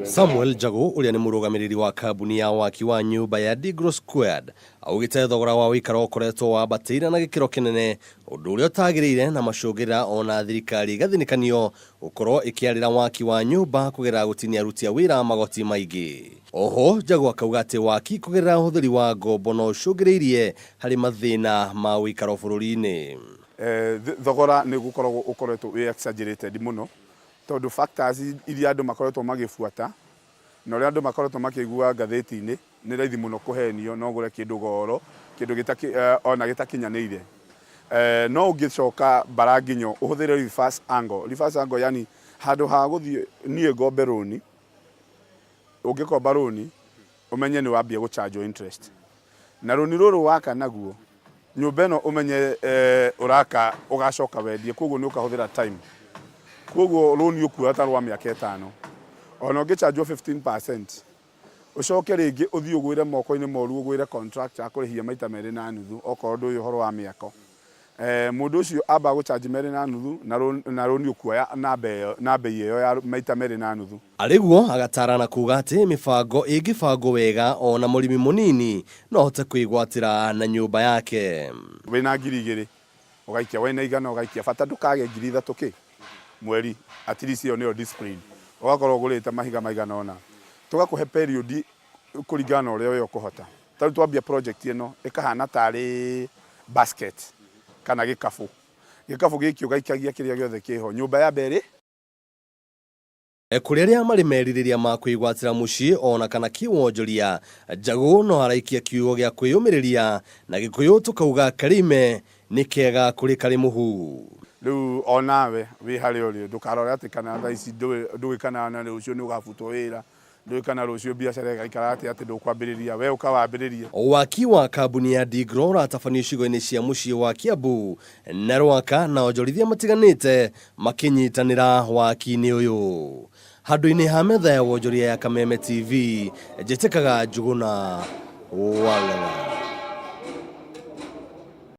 Samuel Jago uria ni murugamiriri wa kambuni ya waki wa nyumba ya Digro Squared augite thogora wa wikaro ukoretwo wambatire na gikiro kinene undu uria utagirire na macungirira ona thirikari gathinikanio ukorwo ikiarira waki wa nyumba kugerera gutinia aruti a wira magoti maingi. Oho Jago akauga ati waki kugerera uhuthiri wa ngombo no ucungiriirie hari mathina ma wikaro bururi-ini. Thogora ni gukorwo ukoretwo we exaggerated muno tondu factors iria andu makoretwo magifuata na uria andu makoretwo makigua ngatheti-ini ni raithi muno kuhenio no gure kindu goro kindu ona gitakinyanire no ungicoka baranginyo uhuthire reverse angle yani handu ha guthie nie ngombe roni ungikomba roni umenye ni wambia gucharge interest na roni ruru waka naguo nyumba ino umenye uraka ugacoka wendie koguo ni ukahuthira time koguo roni ukuoya ta rwa miaka 5 ona ungicharge 15% ucoke ringi uthie ugwire moko-ini moru ugwire contractor akurihia maita meri na nuthu okorwo ndu uhoro wa miako mundu ucio amba gucharge meri na nuthu na roni ukuoya na bei iyo ya maita meri na nuthu. Ariguo agatarana kuga ati mibango ingibango wega ona murimi munini no hote kuigwatira na nyumba yake. Wina 2,000 ugaikia wena igana ugaikia bata ndukage 3,000 ki mweri at least iyo niyo discipline ugakorwo ugurite mahiga maigana ona tugakuhe period kuringana uria we ukuhota. Tari twambia project ino ikahana tari basket kana gikafu giki ugaikagia kiria giothe kiho nyumba ya mbere kuri aria mari meririria ma kuigwatira mucii ona kana kiwonjoria. Jago no araikia kiugo gia kwiyumiriria na gikuyu tukauga karime ni kega kuri karimuhu. Riu onawe wi hari uri ndukarore ati kana tha ici ndugikana na rucio ni ugafutwo wira ndugikana rucio biacara igaikara ati ndukwambiriria we ukawambiriria. Waki wa kambuni ya Digro uratabanio icigo-ini cia mucii wa Kiambu na Rwaka na onjorithia matiganite makinyitanira waki-ini uyu. Handu-ini ha metha ya wonjoria ya Kameme TV njitikaga Njuguna Wang'ang'a.